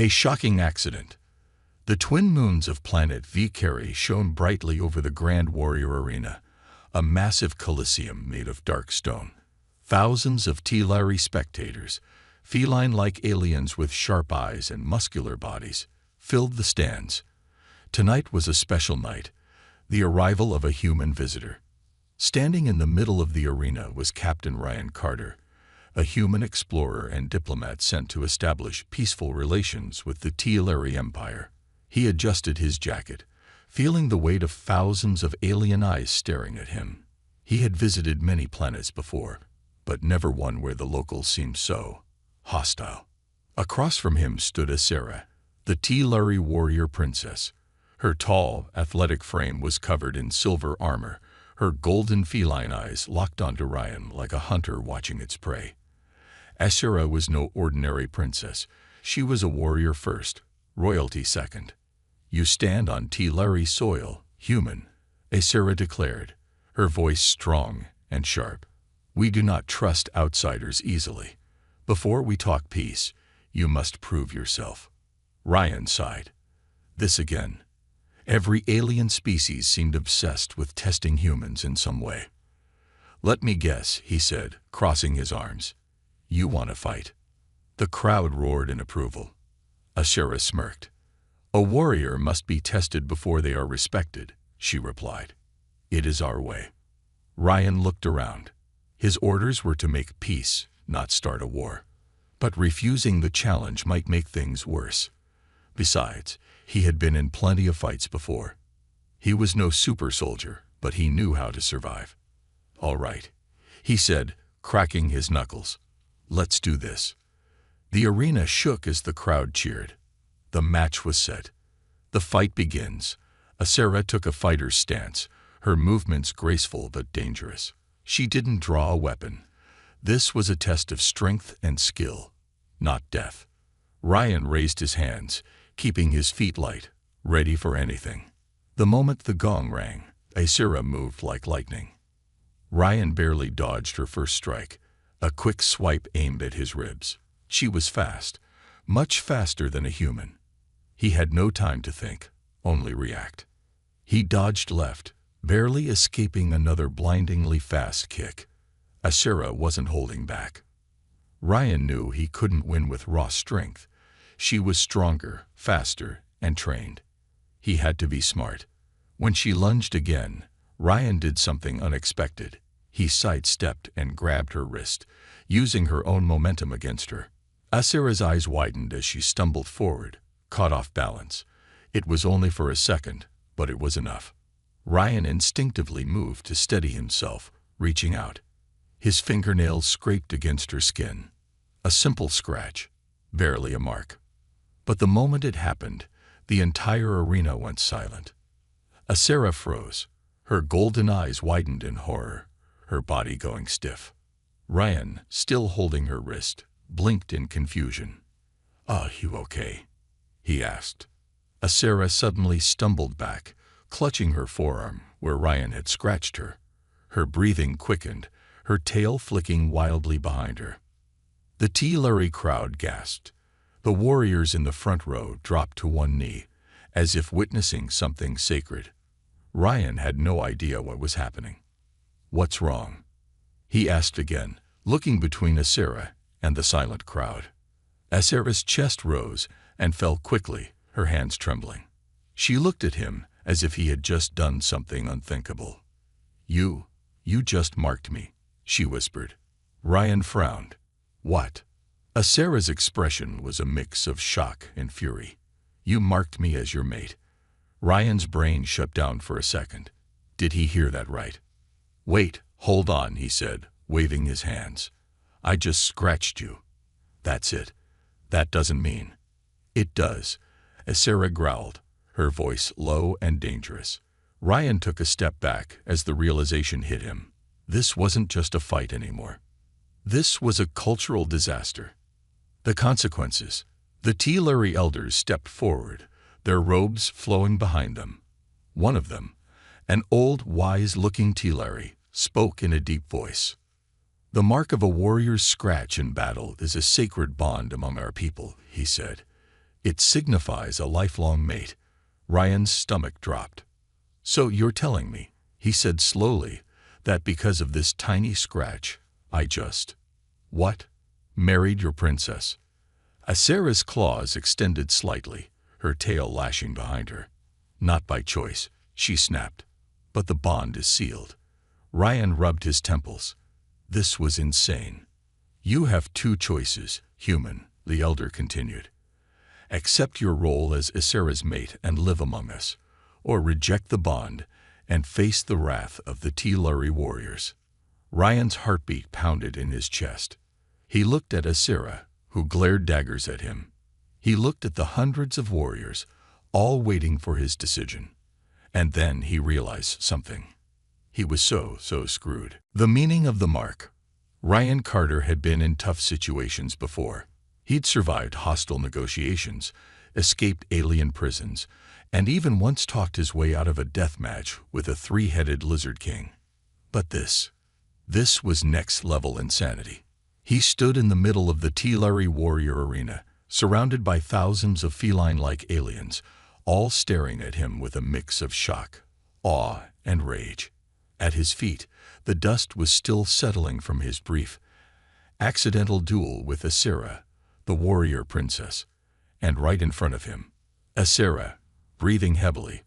A shocking accident. The twin moons of planet Vicari shone brightly over the Grand Warrior Arena, a massive coliseum made of dark stone. Thousands of Telari spectators, feline-like aliens with sharp eyes and muscular bodies, filled the stands. Tonight was a special night, the arrival of a human visitor. Standing in the middle of the arena was Captain Ryan Carter, a human explorer and diplomat sent to establish peaceful relations with the Telari Empire. He adjusted his jacket, feeling the weight of thousands of alien eyes staring at him. He had visited many planets before, but never one where the locals seemed so hostile. Across from him stood Asera, the Telari warrior princess. Her tall, athletic frame was covered in silver armor, her golden feline eyes locked onto Ryan like a hunter watching its prey. Asera was no ordinary princess. She was a warrior first, royalty second. "You stand on Telari soil, human," Asera declared, her voice strong and sharp. "We do not trust outsiders easily. Before we talk peace, you must prove yourself." Ryan sighed. This again. Every alien species seemed obsessed with testing humans in some way. "Let me guess," he said, crossing his arms. "You want to fight." The crowd roared in approval. Asera smirked. "A warrior must be tested before they are respected," she replied. "It is our way." Ryan looked around. His orders were to make peace, not start a war. But refusing the challenge might make things worse. Besides, he had been in plenty of fights before. He was no super soldier, but he knew how to survive. "All right," he said, cracking his knuckles. "Let's do this." The arena shook as the crowd cheered. The match was set. The fight begins. Asera took a fighter's stance, her movements graceful but dangerous. She didn't draw a weapon. This was a test of strength and skill, not death. Ryan raised his hands, keeping his feet light, ready for anything. The moment the gong rang, Asera moved like lightning. Ryan barely dodged her first strike, a quick swipe aimed at his ribs. She was fast, much faster than a human. He had no time to think, only react. He dodged left, barely escaping another blindingly fast kick. Asera wasn't holding back. Ryan knew he couldn't win with raw strength. She was stronger, faster, and trained. He had to be smart. When she lunged again, Ryan did something unexpected. He sidestepped and grabbed her wrist, using her own momentum against her. Asera's eyes widened as she stumbled forward, caught off balance. It was only for a second, but it was enough. Ryan instinctively moved to steady himself, reaching out. His fingernails scraped against her skin. A simple scratch, barely a mark. But the moment it happened, the entire arena went silent. Asera froze, her golden eyes widened in horror, her body going stiff. Ryan, still holding her wrist, blinked in confusion. "Are you okay?" he asked. Asera suddenly stumbled back, clutching her forearm where Ryan had scratched her. Her breathing quickened, her tail flicking wildly behind her. The Telari crowd gasped. The warriors in the front row dropped to one knee, as if witnessing something sacred. Ryan had no idea what was happening. "What's wrong?" he asked again, looking between Asera and the silent crowd. Asera's chest rose and fell quickly, her hands trembling. She looked at him as if he had just done something unthinkable. You just marked me," she whispered. Ryan frowned. "What?" Asera's expression was a mix of shock and fury. "You marked me as your mate." Ryan's brain shut down for a second. Did he hear that right? "Wait, hold on," he said, waving his hands. "I just scratched you." "That's it. That doesn't mean." "It does," Asera growled, her voice low and dangerous. Ryan took a step back as the realization hit him. This wasn't just a fight anymore. This was a cultural disaster. The consequences. The Telari elders stepped forward, their robes flowing behind them. One of them, an old, wise-looking Telari, spoke in a deep voice. "The mark of a warrior's scratch in battle is a sacred bond among our people," he said. It signifies a lifelong mate. Ryan's stomach dropped. So you're telling me, he said slowly, that because of this tiny scratch, I just— What? Married your princess? Asera's claws extended slightly, her tail lashing behind her. Not by choice, she snapped. But the bond is sealed. Ryan rubbed his temples. This was insane. You have two choices, human, the elder continued. Accept your role as Asera's mate and live among us, or reject the bond and face the wrath of the T-Luri warriors. Ryan's heartbeat pounded in his chest. He looked at Asera, who glared daggers at him. He looked at the hundreds of warriors, all waiting for his decision. And then he realized something. He was so screwed. The meaning of the mark. Ryan Carter had been in tough situations before. He'd survived hostile negotiations, escaped alien prisons, and even once talked his way out of a death match with a three-headed lizard king. But this was next-level insanity. He stood in the middle of the T-Luri warrior arena, surrounded by thousands of feline-like aliens, all staring at him with a mix of shock, awe, and rage. At his feet, the dust was still settling from his brief, accidental duel with Asera, the warrior princess, and right in front of him, Asera, breathing heavily,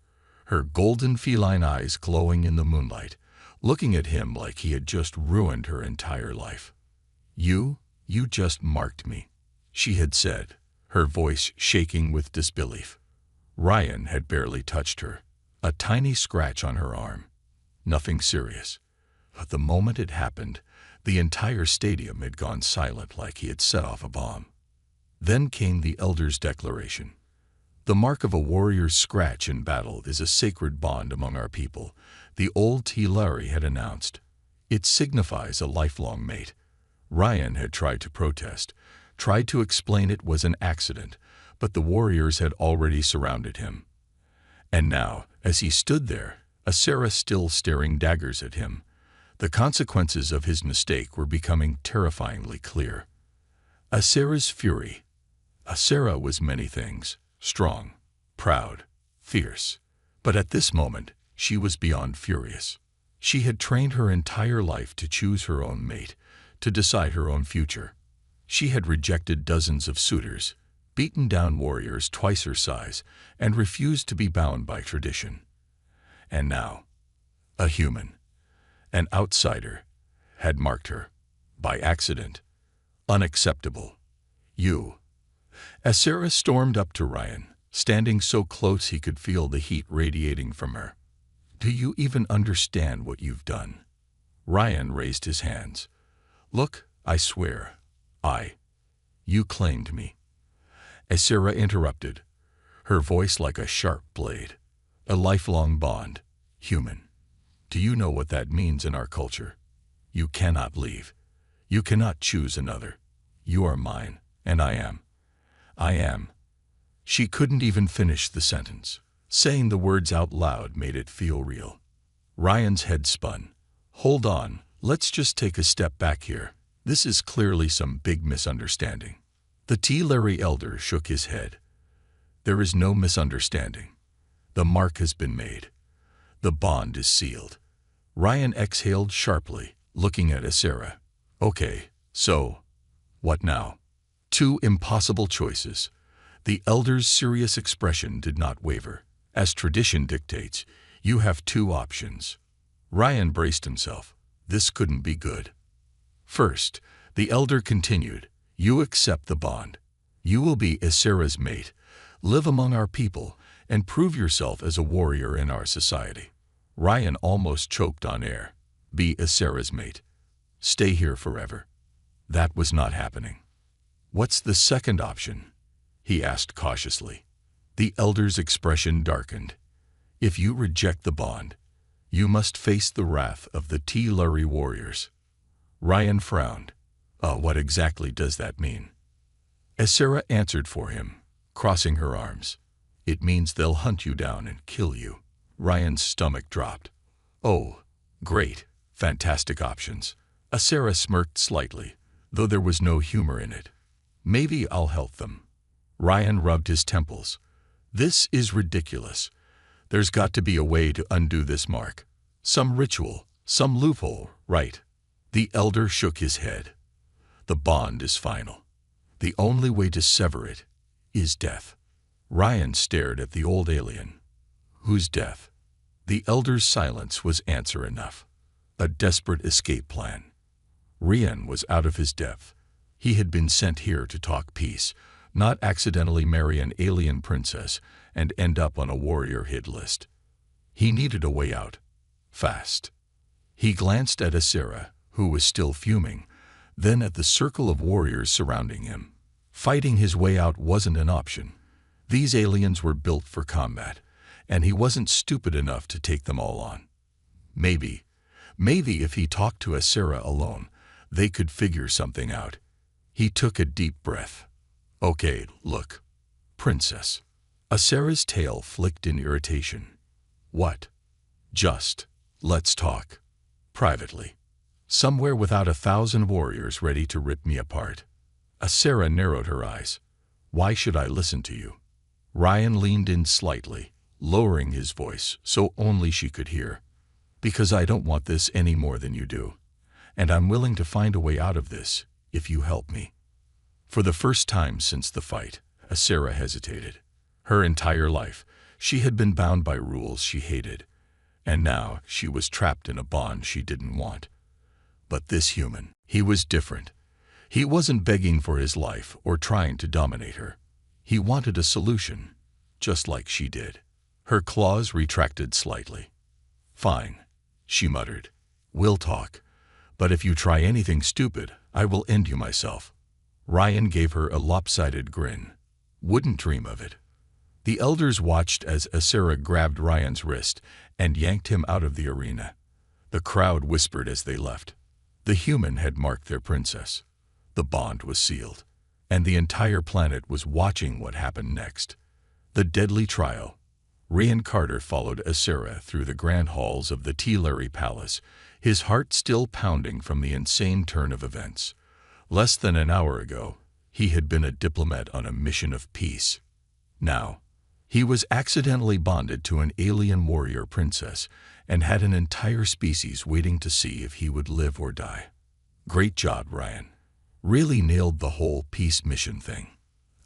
her golden feline eyes glowing in the moonlight, looking at him like he had just ruined her entire life. You just marked me, she had said, her voice shaking with disbelief. Ryan had barely touched her, a tiny scratch on her arm. Nothing serious. But the moment it happened, the entire stadium had gone silent like he had set off a bomb. Then came the elder's declaration. The mark of a warrior's scratch in battle is a sacred bond among our people, the old T-Luri had announced. It signifies a lifelong mate. Ryan had tried to protest, tried to explain it was an accident, but the warriors had already surrounded him. And now, as he stood there, Asera still staring daggers at him, the consequences of his mistake were becoming terrifyingly clear. Asera's fury. Asera was many things, strong, proud, fierce. But at this moment, she was beyond furious. She had trained her entire life to choose her own mate, to decide her own future. She had rejected dozens of suitors, beaten down warriors twice her size, and refused to be bound by tradition. And now, a human, an outsider, had marked her. By accident. Unacceptable. You. Asera stormed up to Ryan, standing so close he could feel the heat radiating from her. Do you even understand what you've done? Ryan raised his hands. Look, I swear. You claimed me. Asera interrupted, her voice like a sharp blade. A lifelong bond. Human. Do you know what that means in our culture? You cannot leave. You cannot choose another. You are mine, and I am. I am. She couldn't even finish the sentence. Saying the words out loud made it feel real. Ryan's head spun. Hold on, let's just take a step back here. This is clearly some big misunderstanding. The T-Luri elder shook his head. There is no misunderstanding. The mark has been made. The bond is sealed. Ryan exhaled sharply, looking at Asera. Okay, so, what now? Two impossible choices. The elder's serious expression did not waver. As tradition dictates, you have two options. Ryan braced himself. This couldn't be good. First, the elder continued, you accept the bond. You will be Asera's mate, live among our people, and prove yourself as a warrior in our society. Ryan almost choked on air. Be Asera's mate. Stay here forever. That was not happening. What's the second option? He asked cautiously. The elder's expression darkened. If you reject the bond, you must face the wrath of the T-Luri warriors. Ryan frowned. What exactly does that mean? Asera answered for him, crossing her arms. It means they'll hunt you down and kill you. Ryan's stomach dropped. Oh, great, fantastic options. Asera smirked slightly, though there was no humor in it. Maybe I'll help them. Ryan rubbed his temples. This is ridiculous. There's got to be a way to undo this mark. Some ritual, some loophole, right? The elder shook his head. The bond is final. The only way to sever it is death. Ryan stared at the old alien. Whose death? The elder's silence was answer enough. A desperate escape plan. Ryan was out of his depth. He had been sent here to talk peace, not accidentally marry an alien princess and end up on a warrior hit list. He needed a way out. Fast. He glanced at Asera, who was still fuming, then at the circle of warriors surrounding him. Fighting his way out wasn't an option. These aliens were built for combat, and he wasn't stupid enough to take them all on. Maybe if he talked to Asera alone, they could figure something out. He took a deep breath. Okay, look. Princess. Asera's tail flicked in irritation. What? Just, let's talk. Privately. Somewhere without 1,000 warriors ready to rip me apart. Asera narrowed her eyes. Why should I listen to you? Ryan leaned in slightly, lowering his voice so only she could hear. Because I don't want this any more than you do. And I'm willing to find a way out of this, if you help me. For the first time since the fight, Asera hesitated. Her entire life, she had been bound by rules she hated. And now she was trapped in a bond she didn't want. But this human, he was different. He wasn't begging for his life or trying to dominate her. He wanted a solution, just like she did. Her claws retracted slightly. Fine, she muttered. We'll talk. But if you try anything stupid, I will end you myself. Ryan gave her a lopsided grin. Wouldn't dream of it. The elders watched as Asera grabbed Ryan's wrist and yanked him out of the arena. The crowd whispered as they left. The human had marked their princess. The bond was sealed, and the entire planet was watching what happened next. The deadly trial. Ryan Carter followed Asera through the grand halls of the Teleri Palace, his heart still pounding from the insane turn of events. Less than an hour ago, he had been a diplomat on a mission of peace. Now, he was accidentally bonded to an alien warrior princess and had an entire species waiting to see if he would live or die. Great job, Ryan. Really nailed the whole peace mission thing.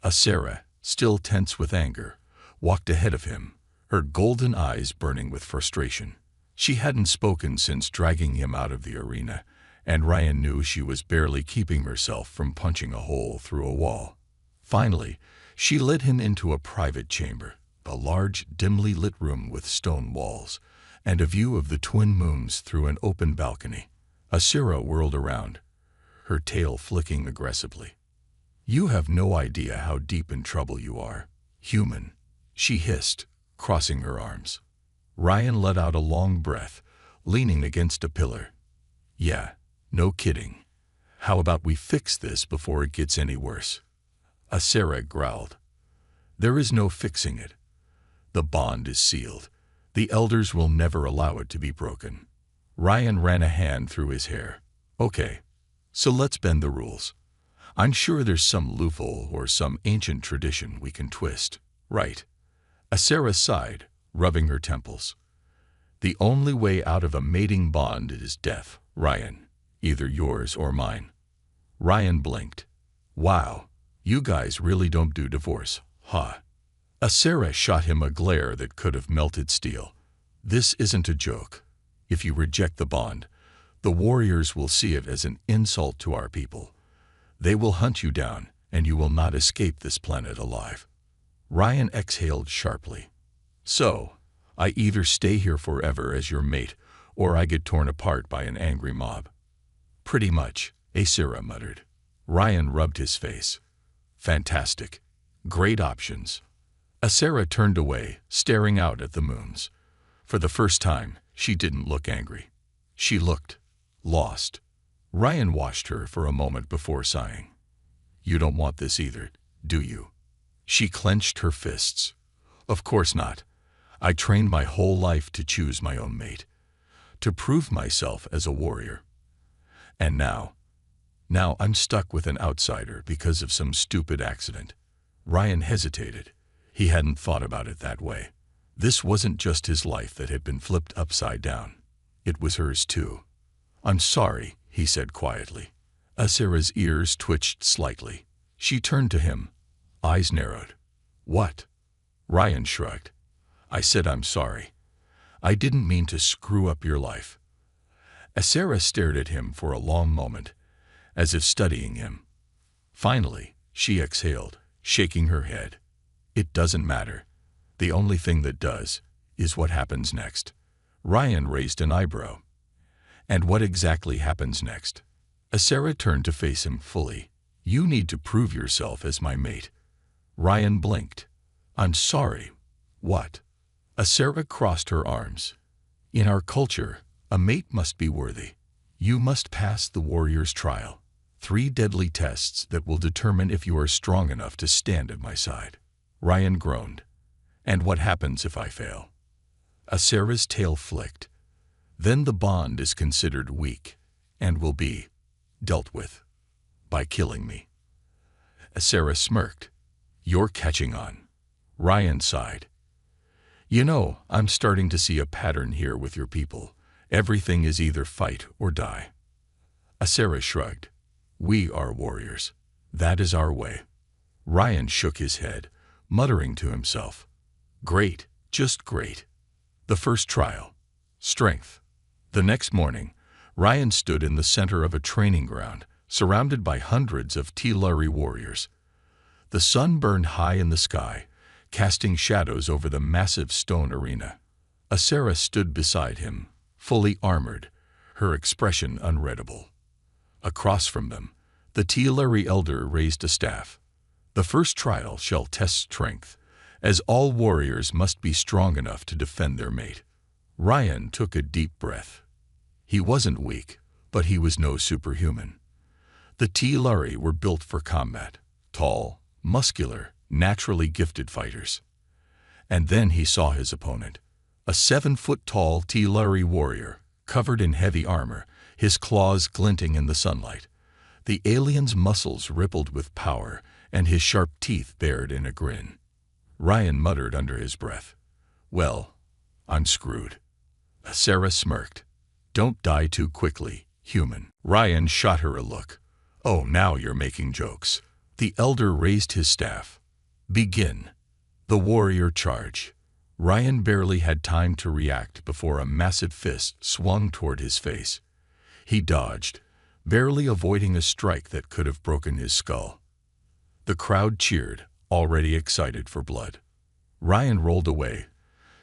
Asera, still tense with anger, walked ahead of him, her golden eyes burning with frustration. She hadn't spoken since dragging him out of the arena, and Ryan knew she was barely keeping herself from punching a hole through a wall. Finally, she led him into a private chamber, a large, dimly lit room with stone walls, and a view of the twin moons through an open balcony. Asera whirled around, her tail flicking aggressively. You have no idea how deep in trouble you are, human, she hissed, crossing her arms. Ryan let out a long breath, leaning against a pillar. Yeah, no kidding. How about we fix this before it gets any worse? Asera growled. There is no fixing it. The bond is sealed. The elders will never allow it to be broken. Ryan ran a hand through his hair. Okay, so let's bend the rules. I'm sure there's some loophole or some ancient tradition we can twist, right? Asera sighed, rubbing her temples. The only way out of a mating bond is death, Ryan. Either yours or mine. Ryan blinked. Wow, you guys really don't do divorce, huh? Asera shot him a glare that could have melted steel. This isn't a joke. If you reject the bond, the warriors will see it as an insult to our people. They will hunt you down, and you will not escape this planet alive. Ryan exhaled sharply. So, I either stay here forever as your mate, or I get torn apart by an angry mob. Pretty much, Asera muttered. Ryan rubbed his face. Fantastic. Great options. Asera turned away, staring out at the moons. For the first time, she didn't look angry. She looked lost. Ryan watched her for a moment before sighing. You don't want this either, do you? She clenched her fists. Of course not. I trained my whole life to choose my own mate, to prove myself as a warrior. And now I'm stuck with an outsider because of some stupid accident. Ryan hesitated. He hadn't thought about it that way. This wasn't just his life that had been flipped upside down. It was hers too. "I'm sorry," he said quietly. Asera's ears twitched slightly. She turned to him, eyes narrowed. "What?" Ryan shrugged. "I said I'm sorry. I didn't mean to screw up your life." Asera stared at him for a long moment, as if studying him. Finally, she exhaled, shaking her head. "It doesn't matter. The only thing that does is what happens next." Ryan raised an eyebrow. "And what exactly happens next?" Asera turned to face him fully. "You need to prove yourself as my mate." Ryan blinked. "I'm sorry. What?" Asera crossed her arms. "In our culture, a mate must be worthy. You must pass the warrior's trial. 3 deadly tests that will determine if you are strong enough to stand at my side." Ryan groaned. "And what happens if I fail?" Asera's tail flicked. "Then the bond is considered weak, and will be dealt with by killing me." Asera smirked. "You're catching on." Ryan sighed. "You know, I'm starting to see a pattern here with your people. Everything is either fight or die." Asera shrugged. "We are warriors. That is our way." Ryan shook his head, muttering to himself. "Great, just great." The first trial. Strength. The next morning, Ryan stood in the center of a training ground, surrounded by hundreds of Tilari warriors. The sun burned high in the sky, casting shadows over the massive stone arena. Asera stood beside him, fully armored, her expression unreadable. Across from them, the Tilari elder raised a staff. "The first trial shall test strength, as all warriors must be strong enough to defend their mate." Ryan took a deep breath. He wasn't weak, but he was no superhuman. The Tilari were built for combat, tall, muscular, naturally gifted fighters. And then he saw his opponent, a 7-foot-tall Tilari warrior, covered in heavy armor, his claws glinting in the sunlight. The alien's muscles rippled with power, and his sharp teeth bared in a grin. Ryan muttered under his breath, "Well, I'm screwed." Asera smirked. "Don't die too quickly, human." Ryan shot her a look. "Oh, now you're making jokes." The elder raised his staff. "Begin." The warrior charge. Ryan barely had time to react before a massive fist swung toward his face. He dodged, barely avoiding a strike that could have broken his skull. The crowd cheered, already excited for blood. Ryan rolled away,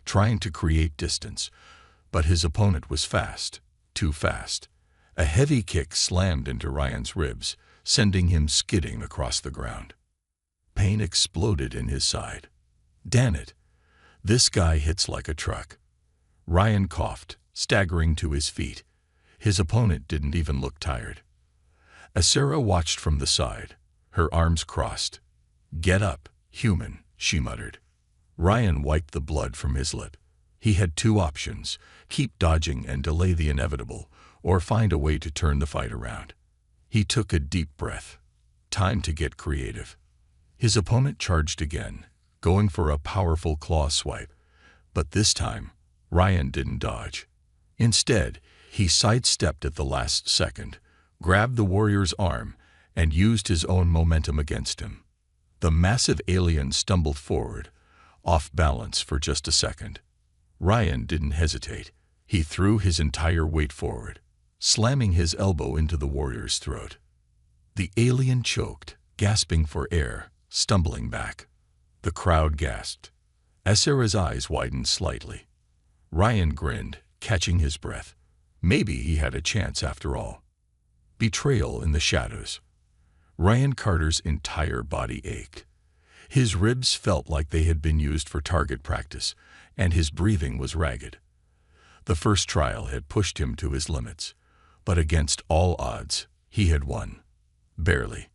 trying to create distance, but his opponent was fast, too fast. A heavy kick slammed into Ryan's ribs, sending him skidding across the ground. Pain exploded in his side. "Damn it. This guy hits like a truck." Ryan coughed, staggering to his feet. His opponent didn't even look tired. Asera watched from the side, her arms crossed. "Get up, human," she muttered. Ryan wiped the blood from his lip. He had 2 options: keep dodging and delay the inevitable, or find a way to turn the fight around. He took a deep breath. Time to get creative. His opponent charged again, going for a powerful claw swipe. But this time, Ryan didn't dodge. Instead, he sidestepped at the last second, grabbed the warrior's arm, and used his own momentum against him. The massive alien stumbled forward, off balance for just a second. Ryan didn't hesitate. He threw his entire weight forward, slamming his elbow into the warrior's throat. The alien choked, gasping for air, stumbling back. The crowd gasped. Asera's eyes widened slightly. Ryan grinned, catching his breath. Maybe he had a chance after all. Betrayal in the shadows. Ryan Carter's entire body ached. His ribs felt like they had been used for target practice, and his breathing was ragged. The first trial had pushed him to his limits, but against all odds, he had won. Barely.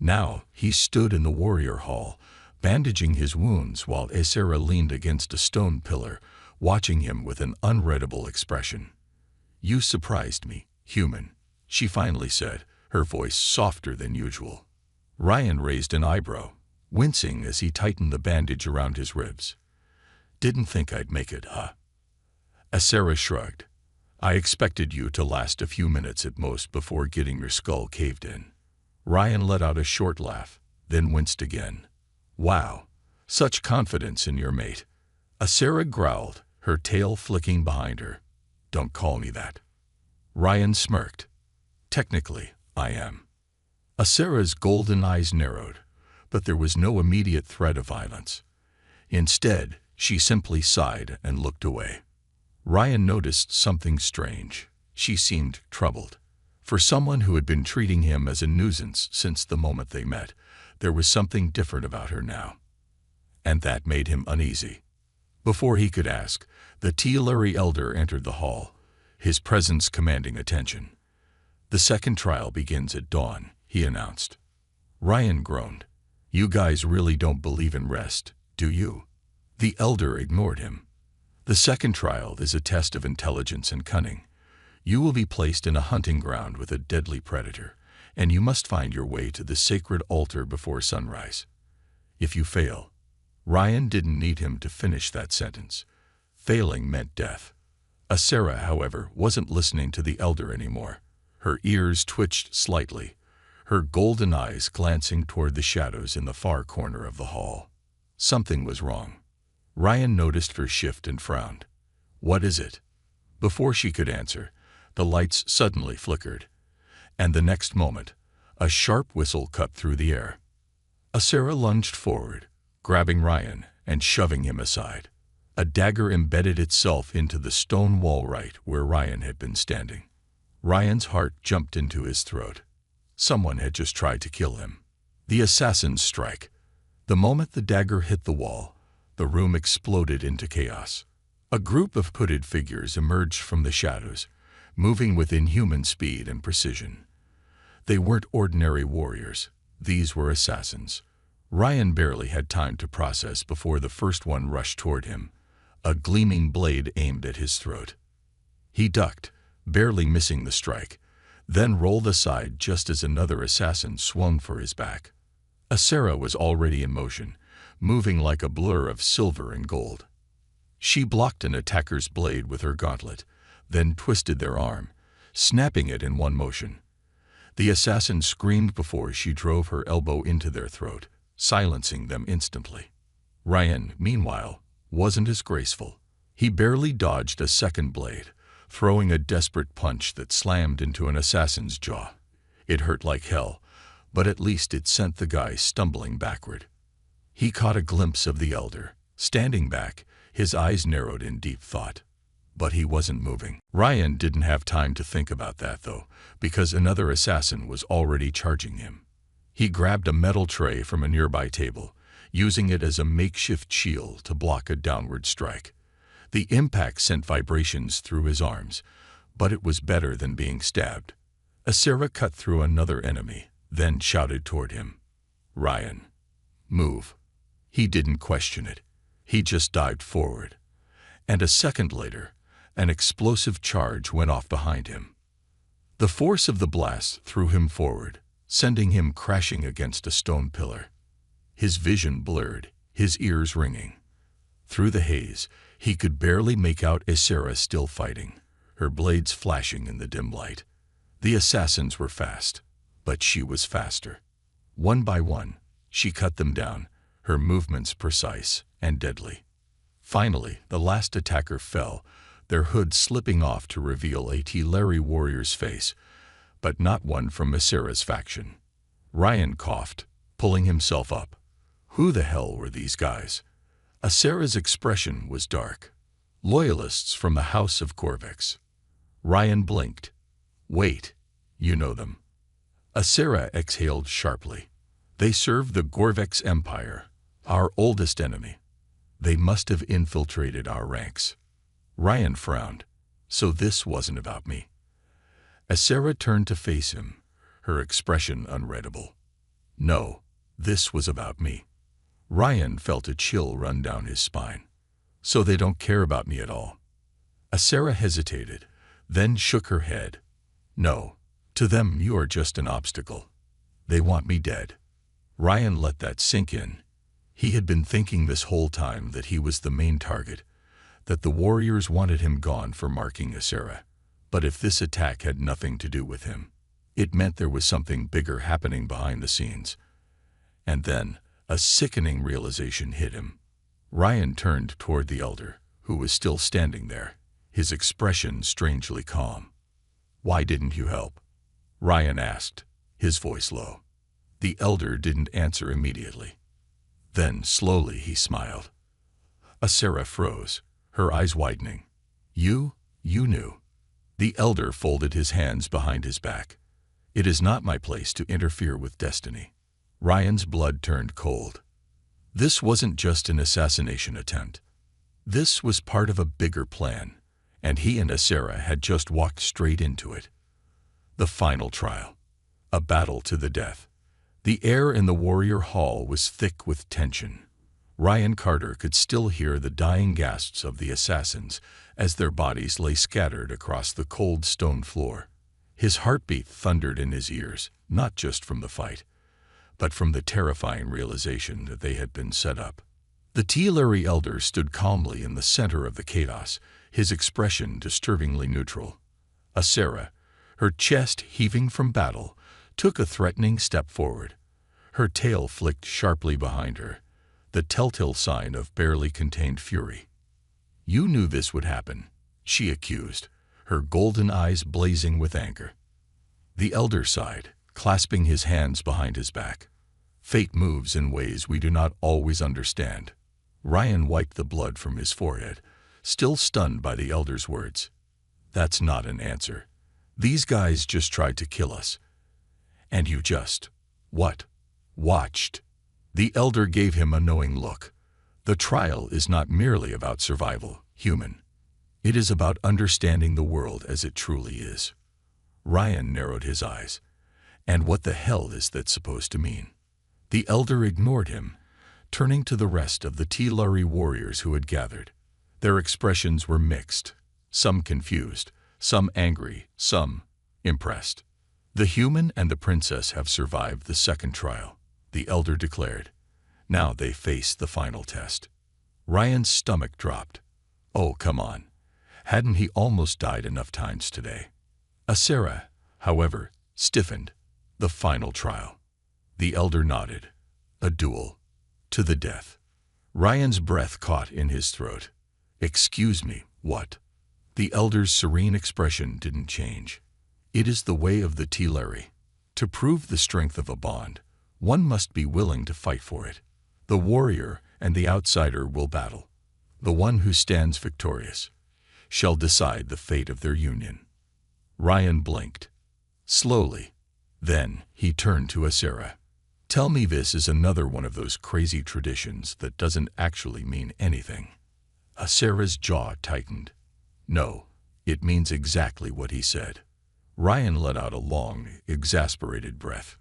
Now he stood in the warrior hall, bandaging his wounds while Asera leaned against a stone pillar, watching him with an unreadable expression. "You surprised me, human," she finally said, her voice softer than usual. Ryan raised an eyebrow. wincing as he tightened the bandage around his ribs. "Didn't think I'd make it, huh?" Asera shrugged. "I expected you to last a few minutes at most before getting your skull caved in." Ryan let out a short laugh, then winced again. "Wow, such confidence in your mate." Asera growled, her tail flicking behind her. "Don't call me that." Ryan smirked. "Technically, I am." Asera's golden eyes narrowed, but there was no immediate threat of violence. Instead, she simply sighed and looked away. Ryan noticed something strange. She seemed troubled. For someone who had been treating him as a nuisance since the moment they met, there was something different about her now. And that made him uneasy. Before he could ask, the Teal'c elder entered the hall, his presence commanding attention. "The second trial begins at dawn," he announced. Ryan groaned. "You guys really don't believe in rest, do you?" The elder ignored him. "The second trial is a test of intelligence and cunning. You will be placed in a hunting ground with a deadly predator, and you must find your way to the sacred altar before sunrise. If you fail—" Ryan didn't need him to finish that sentence. Failing meant death. Asera, however, wasn't listening to the elder anymore. Her ears twitched slightly, her golden eyes glancing toward the shadows in the far corner of the hall. Something was wrong. Ryan noticed her shift and frowned. "What is it?" Before she could answer, the lights suddenly flickered, and the next moment, a sharp whistle cut through the air. Asera lunged forward, grabbing Ryan and shoving him aside. A dagger embedded itself into the stone wall right where Ryan had been standing. Ryan's heart jumped into his throat. Someone had just tried to kill him. The assassin's strike. The moment the dagger hit the wall, the room exploded into chaos. A group of hooded figures emerged from the shadows, moving with inhuman speed and precision. They weren't ordinary warriors. These were assassins. Ryan barely had time to process before the first one rushed toward him, a gleaming blade aimed at his throat. He ducked, barely missing the strike, then rolled aside just as another assassin swung for his back. Asera was already in motion, moving like a blur of silver and gold. She blocked an attacker's blade with her gauntlet, then twisted their arm, snapping it in one motion. The assassin screamed before she drove her elbow into their throat, silencing them instantly. Ryan, meanwhile, wasn't as graceful. He barely dodged a second blade, throwing a desperate punch that slammed into an assassin's jaw. It hurt like hell, but at least it sent the guy stumbling backward. He caught a glimpse of the elder, standing back, his eyes narrowed in deep thought. But he wasn't moving. Ryan didn't have time to think about that, though, because another assassin was already charging him. He grabbed a metal tray from a nearby table, using it as a makeshift shield to block a downward strike. The impact sent vibrations through his arms, but it was better than being stabbed. Asera cut through another enemy, then shouted toward him. "Ryan, move." He didn't question it. He just dived forward. And a second later, an explosive charge went off behind him. The force of the blast threw him forward, sending him crashing against a stone pillar. His vision blurred, his ears ringing. Through the haze, he could barely make out Asera still fighting, her blades flashing in the dim light. The assassins were fast, but she was faster. One by one, she cut them down, her movements precise and deadly. Finally, the last attacker fell, their hood slipping off to reveal a Teal'c warrior's face, but not one from Asera's faction. Ryan coughed, pulling himself up. Who the hell were these guys? Asera's expression was dark. Loyalists from the House of Corvex. Ryan blinked. Wait, you know them. Asera exhaled sharply. They serve the Corvex Empire, our oldest enemy. They must have infiltrated our ranks. Ryan frowned. So this wasn't about me. Asera turned to face him, her expression unreadable. No, this was about me. Ryan felt a chill run down his spine. So they don't care about me at all. Asera hesitated, then shook her head. No, to them you are just an obstacle. They want me dead. Ryan let that sink in. He had been thinking this whole time that he was the main target, that the warriors wanted him gone for marking Asera. But if this attack had nothing to do with him, it meant there was something bigger happening behind the scenes. And then, a sickening realization hit him. Ryan turned toward the elder, who was still standing there, his expression strangely calm. "Why didn't you help?" Ryan asked, his voice low. The elder didn't answer immediately. Then, slowly, he smiled. Asera froze, her eyes widening. You knew." The elder folded his hands behind his back. "It is not my place to interfere with destiny." Ryan's blood turned cold. This wasn't just an assassination attempt. This was part of a bigger plan, and he and Asera had just walked straight into it. The final trial. A battle to the death. The air in the warrior hall was thick with tension. Ryan Carter could still hear the dying gasps of the assassins as their bodies lay scattered across the cold stone floor. His heartbeat thundered in his ears, not just from the fight, but from the terrifying realization that they had been set up. The Teal'c elder stood calmly in the center of the chaos, his expression disturbingly neutral. Asera, her chest heaving from battle, took a threatening step forward. Her tail flicked sharply behind her, the telltale sign of barely contained fury. "You knew this would happen," she accused, her golden eyes blazing with anger. The elder sighed, clasping his hands behind his back. "Fate moves in ways we do not always understand." Ryan wiped the blood from his forehead, still stunned by the elder's words. "That's not an answer. These guys just tried to kill us. And you just, what? Watched." The elder gave him a knowing look. "The trial is not merely about survival, human. It is about understanding the world as it truly is." Ryan narrowed his eyes. "And what the hell is that supposed to mean?" The elder ignored him, turning to the rest of the Teal'c warriors who had gathered. Their expressions were mixed, some confused, some angry, some impressed. "The human and the princess have survived the second trial," the elder declared. "Now they face the final test." Ryan's stomach dropped. Oh, come on. Hadn't he almost died enough times today? Asera, however, stiffened. "The final trial." The elder nodded. "A duel. To the death." Ryan's breath caught in his throat. "Excuse me, what?" The elder's serene expression didn't change. "It is the way of the Teal'c. To prove the strength of a bond, one must be willing to fight for it. The warrior and the outsider will battle. The one who stands victorious shall decide the fate of their union." Ryan blinked. Slowly. Then he turned to Asera. "Tell me this is another one of those crazy traditions that doesn't actually mean anything." Asera's jaw tightened. "No, it means exactly what he said." Ryan let out a long, exasperated breath.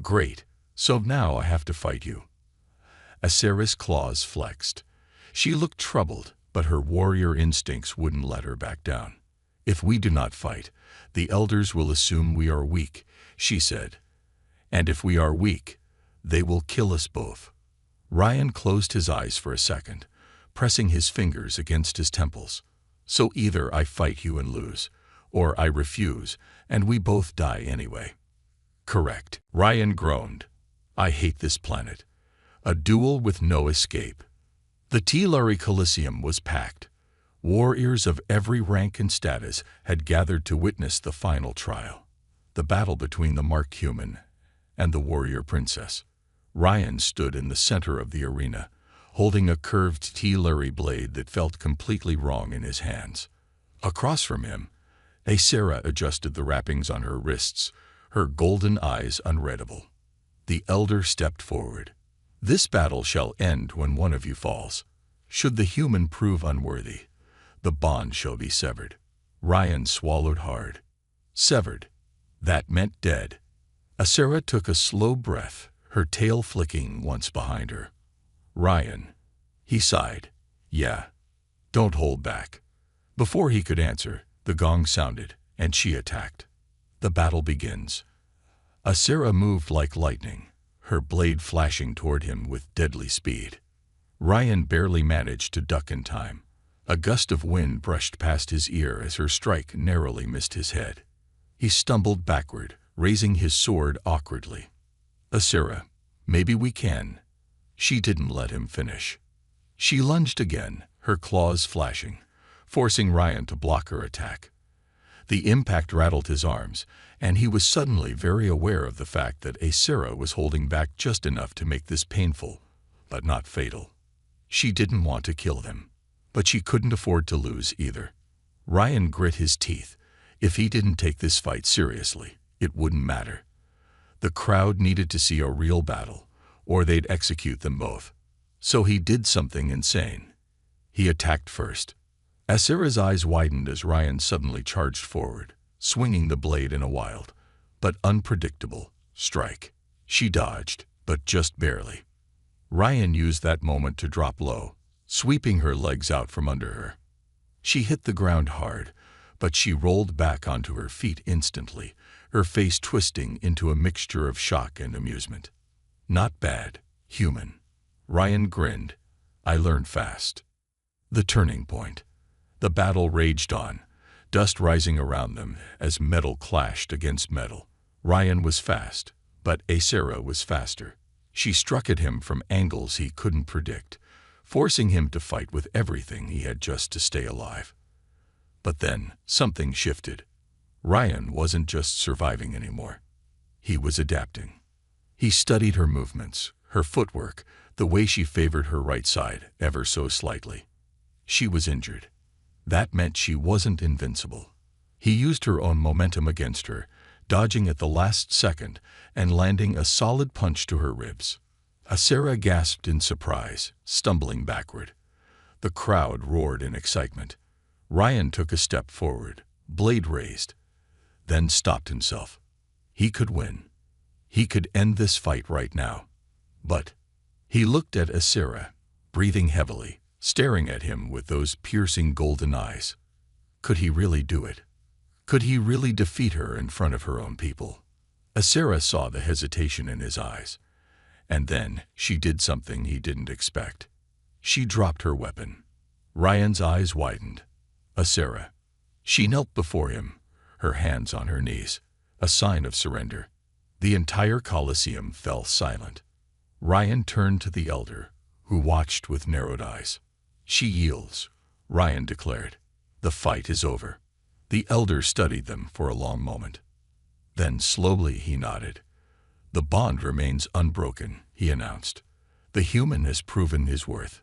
"Great, so now I have to fight you." Asera's claws flexed. She looked troubled, but her warrior instincts wouldn't let her back down. "If we do not fight, the elders will assume we are weak," she said. "And if we are weak, they will kill us both." Ryan closed his eyes for a second, pressing his fingers against his temples. "So either I fight you and lose, or I refuse, and we both die anyway." "Correct." Ryan groaned. "I hate this planet. A duel with no escape." The Teal'c Coliseum was packed. Warriors of every rank and status had gathered to witness the final trial, the battle between the marked human and the warrior princess. Ryan stood in the center of the arena, holding a curved Teal'c blade that felt completely wrong in his hands. Across from him, Asera adjusted the wrappings on her wrists, her golden eyes unreadable. The elder stepped forward. "This battle shall end when one of you falls. Should the human prove unworthy, the bond shall be severed." Ryan swallowed hard. Severed. That meant dead. Asera took a slow breath, her tail flicking once behind her. "Ryan." He sighed. "Yeah. Don't hold back." Before he could answer, the gong sounded, and she attacked. The battle begins. Asera moved like lightning, her blade flashing toward him with deadly speed. Ryan barely managed to duck in time. A gust of wind brushed past his ear as her strike narrowly missed his head. He stumbled backward, raising his sword awkwardly. "Asira, maybe we can." She didn't let him finish. She lunged again, her claws flashing, forcing Ryan to block her attack. The impact rattled his arms, and he was suddenly very aware of the fact that Asira was holding back just enough to make this painful, but not fatal. She didn't want to kill him, but she couldn't afford to lose either. Ryan grit his teeth. If he didn't take this fight seriously, it wouldn't matter. The crowd needed to see a real battle, or they'd execute them both. So he did something insane. He attacked first. Asira's eyes widened as Ryan suddenly charged forward, swinging the blade in a wild, but unpredictable, strike. She dodged, but just barely. Ryan used that moment to drop low, sweeping her legs out from under her. She hit the ground hard, but she rolled back onto her feet instantly, her face twisting into a mixture of shock and amusement. "Not bad, human." Ryan grinned. "I learned fast." The turning point. The battle raged on, dust rising around them as metal clashed against metal. Ryan was fast, but Asira was faster. She struck at him from angles he couldn't predict, forcing him to fight with everything he had just to stay alive. But then something shifted. Ryan wasn't just surviving anymore. He was adapting. He studied her movements, her footwork, the way she favored her right side ever so slightly. She was injured. That meant she wasn't invincible. He used her own momentum against her, dodging at the last second and landing a solid punch to her ribs. Asira gasped in surprise, stumbling backward. The crowd roared in excitement. Ryan took a step forward, blade raised, then stopped himself. He could win. He could end this fight right now. But he looked at Asira, breathing heavily, staring at him with those piercing golden eyes. Could he really do it? Could he really defeat her in front of her own people? Asira saw the hesitation in his eyes. And then she did something he didn't expect. She dropped her weapon. Ryan's eyes widened. Asira. She knelt before him, her hands on her knees, a sign of surrender. The entire Colosseum fell silent. Ryan turned to the elder, who watched with narrowed eyes. "She yields," Ryan declared. "The fight is over." The elder studied them for a long moment. Then slowly he nodded. "The bond remains unbroken," he announced. "The human has proven his worth."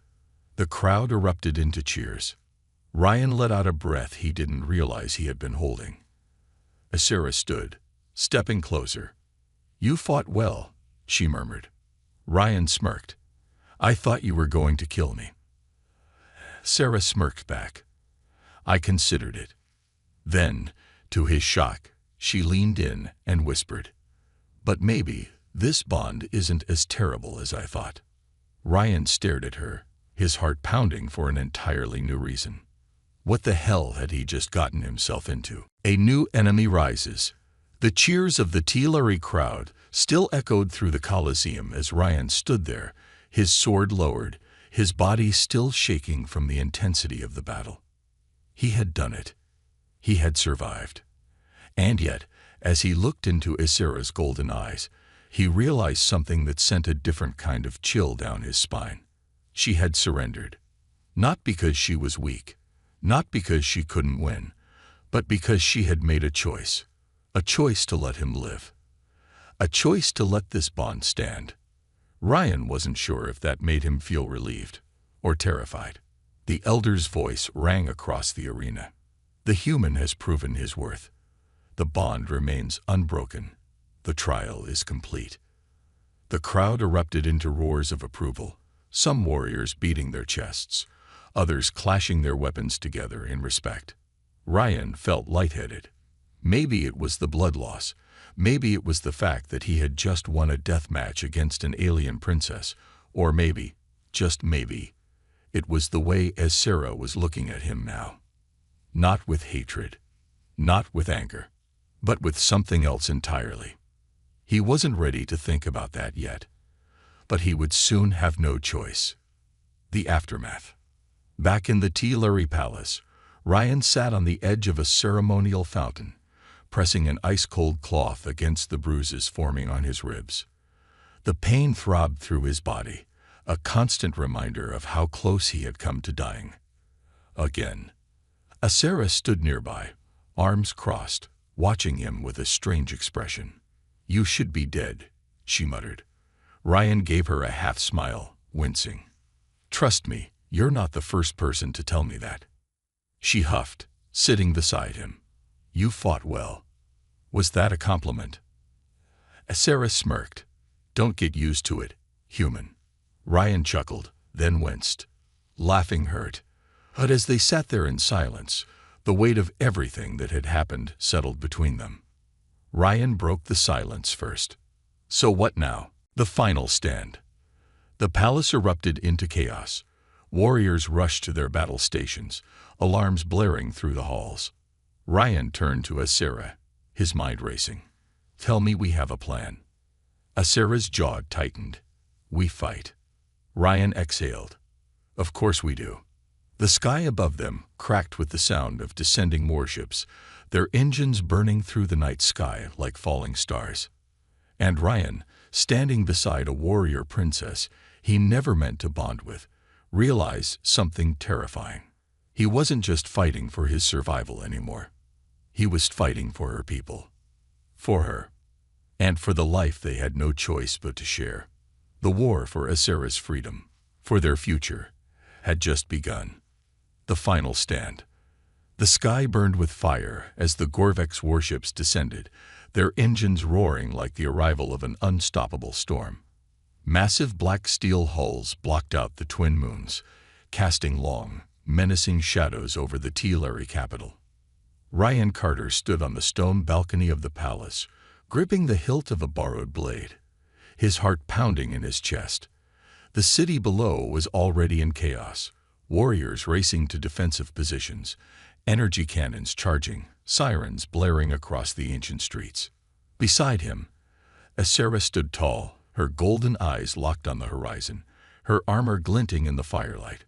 The crowd erupted into cheers. Ryan let out a breath he didn't realize he had been holding. Asira stood, stepping closer. "You fought well," she murmured. Ryan smirked. "I thought you were going to kill me." Sarah smirked back. "I considered it." Then, to his shock, she leaned in and whispered, "But maybe this bond isn't as terrible as I thought." Ryan stared at her, his heart pounding for an entirely new reason. What the hell had he just gotten himself into? A new enemy rises. The cheers of the Teal'c crowd still echoed through the Colosseum as Ryan stood there, his sword lowered, his body still shaking from the intensity of the battle. He had done it. He had survived. And yet, as he looked into Asira's golden eyes, he realized something that sent a different kind of chill down his spine. She had surrendered. Not because she was weak, not because she couldn't win, but because she had made a choice to let him live. A choice to let this bond stand. Ryan wasn't sure if that made him feel relieved or terrified. The elder's voice rang across the arena. "The human has proven his worth. The bond remains unbroken. The trial is complete." The crowd erupted into roars of approval, some warriors beating their chests, others clashing their weapons together in respect. Ryan felt lightheaded. Maybe it was the blood loss. Maybe it was the fact that he had just won a death match against an alien princess. Or maybe, just maybe, it was the way Asira was looking at him now. Not with hatred, not with anger, but with something else entirely. He wasn't ready to think about that yet. But he would soon have no choice. The aftermath. Back in the Teeluri Palace, Ryan sat on the edge of a ceremonial fountain, pressing an ice-cold cloth against the bruises forming on his ribs. The pain throbbed through his body, a constant reminder of how close he had come to dying. Again. Asera stood nearby, arms crossed, watching him with a strange expression. "You should be dead," she muttered. Ryan gave her a half-smile, wincing. "Trust me, you're not the first person to tell me that." She huffed, sitting beside him. "You fought well." Was that a compliment? Asera smirked. "Don't get used to it, human." Ryan chuckled, then winced. Laughing hurt. But as they sat there in silence, the weight of everything that had happened settled between them. Ryan broke the silence first. "So what now?" The final stand. The palace erupted into chaos. Warriors rushed to their battle stations, alarms blaring through the halls. Ryan turned to Asera, his mind racing. "Tell me we have a plan." Asera's jaw tightened. "We fight." Ryan exhaled. "Of course we do." The sky above them cracked with the sound of descending warships, their engines burning through the night sky like falling stars. And Ryan, standing beside a warrior princess he never meant to bond with, realized something terrifying. He wasn't just fighting for his survival anymore. He was fighting for her people. For her. And for the life they had no choice but to share. The war for Asera's freedom, for their future, had just begun. The final stand. The sky burned with fire as the Gorvex warships descended, their engines roaring like the arrival of an unstoppable storm. Massive black steel hulls blocked out the twin moons, casting long, menacing shadows over the Teeluri capital. Ryan Carter stood on the stone balcony of the palace, gripping the hilt of a borrowed blade, his heart pounding in his chest. The city below was already in chaos, warriors racing to defensive positions, energy cannons charging, sirens blaring across the ancient streets. Beside him, Asera stood tall, her golden eyes locked on the horizon, her armor glinting in the firelight.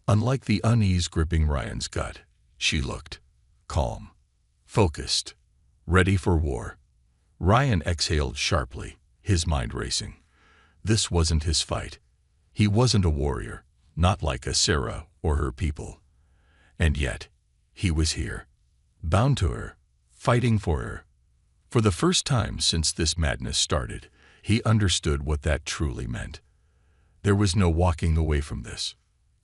Unlike the unease gripping Ryan's gut, she looked calm, focused, ready for war. Ryan exhaled sharply, his mind racing. This wasn't his fight. He wasn't a warrior, not like Asera or her people. And yet, he was here, bound to her, fighting for her. For the first time since this madness started, he understood what that truly meant. There was no walking away from this.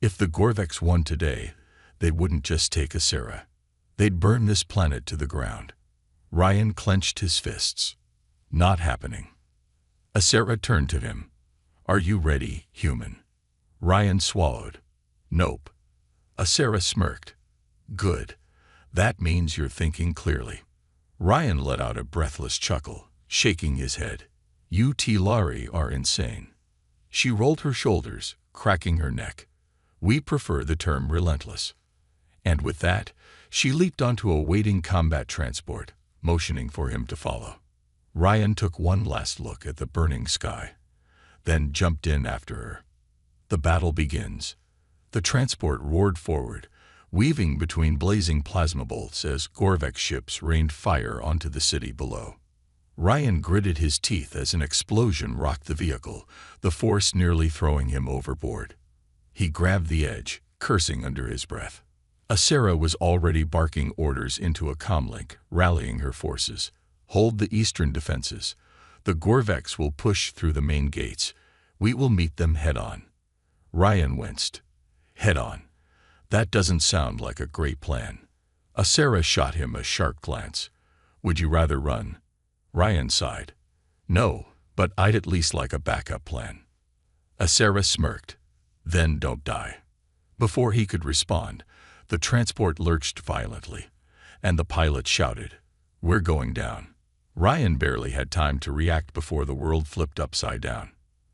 If the Gorvex won today, they wouldn't just take Asera. They'd burn this planet to the ground. Ryan clenched his fists. Not happening. Asera turned to him. "Are you ready, human?" Ryan swallowed. "Nope." Asera smirked. "Good. That means you're thinking clearly." Ryan let out a breathless chuckle, shaking his head. "You Teeluri are insane." She rolled her shoulders, cracking her neck. "We prefer the term relentless." And with that, she leaped onto a waiting combat transport, motioning for him to follow. Ryan took one last look at the burning sky, then jumped in after her. The battle begins. The transport roared forward, weaving between blazing plasma bolts as Gorvex ships rained fire onto the city below. Ryan gritted his teeth as an explosion rocked the vehicle, the force nearly throwing him overboard. He grabbed the edge, cursing under his breath. Asera was already barking orders into a comlink, rallying her forces. "Hold the eastern defenses. The Gorvex will push through the main gates. We will meet them head-on." Ryan winced. Head-on. That doesn't sound like a great plan. Asera shot him a sharp glance. "Would you rather run?" Ryan sighed. "No, but I'd at least like a backup plan." Asera smirked. "Then don't die." Before he could respond, the transport lurched violently, and the pilot shouted, "We're going down." Ryan barely had time to react before the world flipped upside down.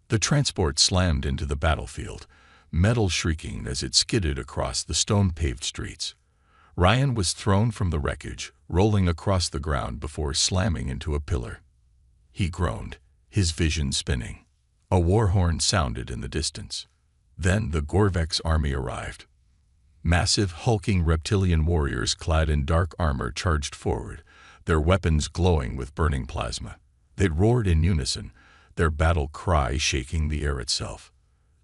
The transport slammed into the battlefield, metal shrieking as it skidded across the stone-paved streets. Ryan was thrown from the wreckage, rolling across the ground before slamming into a pillar. He groaned, his vision spinning. A war horn sounded in the distance. Then the Gorvek's army arrived. Massive, hulking reptilian warriors clad in dark armor charged forward, their weapons glowing with burning plasma. They roared in unison, their battle cry shaking the air itself.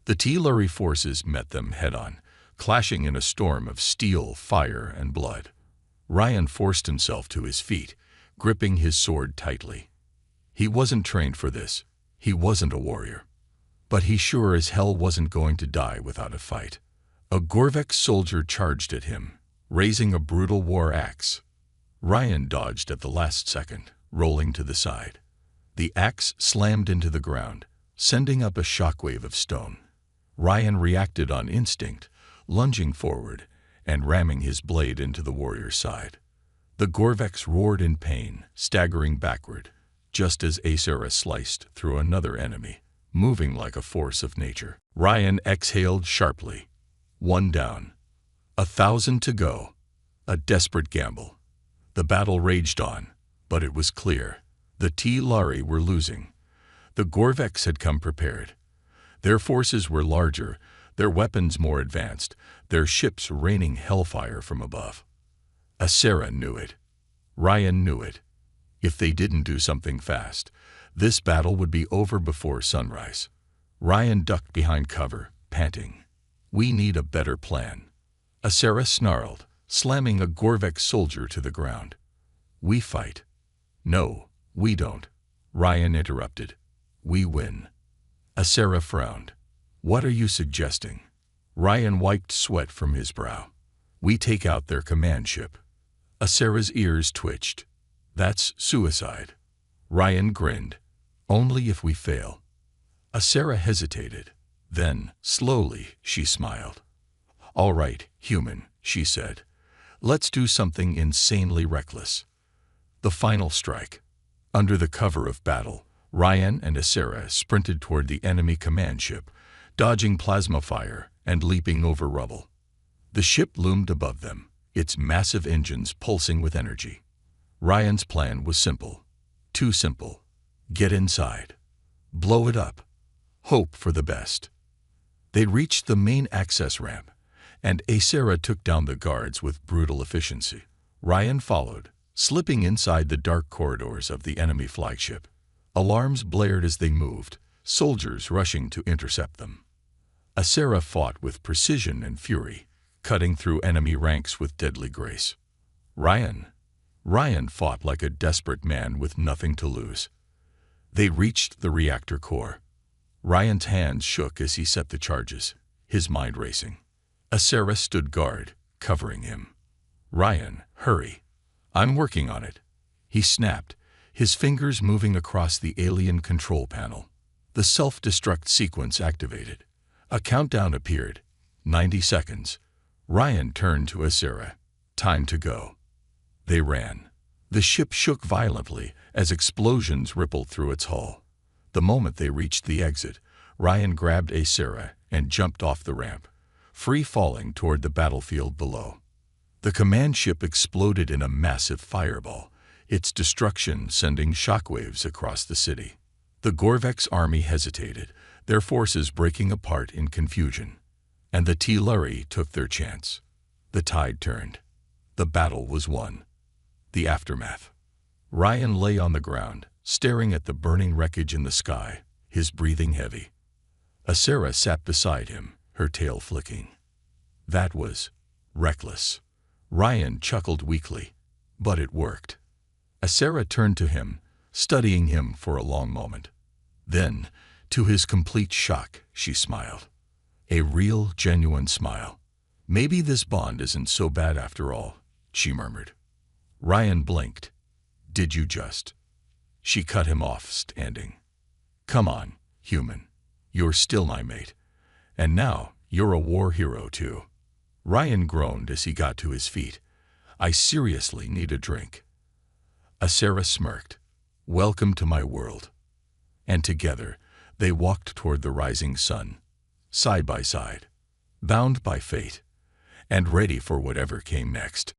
The Telluri forces met them head-on, clashing in a storm of steel, fire, and blood. Ryan forced himself to his feet, gripping his sword tightly. He wasn't trained for this. He wasn't a warrior. But he sure as hell wasn't going to die without a fight. A Gorvek soldier charged at him, raising a brutal war axe. Ryan dodged at the last second, rolling to the side. The axe slammed into the ground, sending up a shockwave of stone. Ryan reacted on instinct, lunging forward and ramming his blade into the warrior's side. The Gorveks roared in pain, staggering backward, just as Aesera sliced through another enemy, moving like a force of nature. Ryan exhaled sharply. 1 down. 1,000 to go. A desperate gamble. The battle raged on, but it was clear. The Telluri were losing. The Gorveks had come prepared. Their forces were larger, their weapons more advanced, their ships raining hellfire from above. Aesera knew it. Ryan knew it. If they didn't do something fast, this battle would be over before sunrise. Ryan ducked behind cover, panting. "We need a better plan." Aesera snarled, slamming a Gorvek soldier to the ground. "We fight." "No, we don't," Ryan interrupted. "We win." Aesera frowned. "What are you suggesting?" Ryan wiped sweat from his brow. "We take out their command ship." Aesera's ears twitched. "That's suicide." Ryan grinned. "Only if we fail." Aesera hesitated. Then, slowly, she smiled. "All right, human," she said. "Let's do something insanely reckless." The final strike. Under the cover of battle, Ryan and Aesera sprinted toward the enemy command ship, dodging plasma fire and leaping over rubble. The ship loomed above them, its massive engines pulsing with energy. Ryan's plan was simple. Too simple. Get inside. Blow it up. Hope for the best. They reached the main access ramp, and Aesera took down the guards with brutal efficiency. Ryan followed, slipping inside the dark corridors of the enemy flagship. Alarms blared as they moved, soldiers rushing to intercept them. Aesera fought with precision and fury, cutting through enemy ranks with deadly grace. Ryan fought like a desperate man with nothing to lose. They reached the reactor core. Ryan's hands shook as he set the charges, his mind racing. Aesera stood guard, covering him. "Ryan, hurry. I'm working on it." He snapped, his fingers moving across the alien control panel. The self-destruct sequence activated. A countdown appeared. 90 seconds. Ryan turned to Aesera. "Time to go." They ran. The ship shook violently as explosions rippled through its hull. The moment they reached the exit, Ryan grabbed Aesera and jumped off the ramp, free-falling toward the battlefield below. The command ship exploded in a massive fireball, its destruction sending shockwaves across the city. The Gorvek's army hesitated, their forces breaking apart in confusion. And the Telluri took their chance. The tide turned. The battle was won. The aftermath. Ryan lay on the ground, staring at the burning wreckage in the sky, his breathing heavy. Aesera sat beside him, her tail flicking. That was reckless. Ryan chuckled weakly, but it worked. Aesera turned to him, studying him for a long moment. Then, to his complete shock, she smiled. A real, genuine smile. "Maybe this bond isn't so bad after all," she murmured. Ryan blinked. "Did you just?" She cut him off, standing. "Come on, human. You're still my mate. And now you're a war hero too." Ryan groaned as he got to his feet. "I seriously need a drink." Aesera smirked. "Welcome to my world." And together, they walked toward the rising sun, side by side, bound by fate, and ready for whatever came next.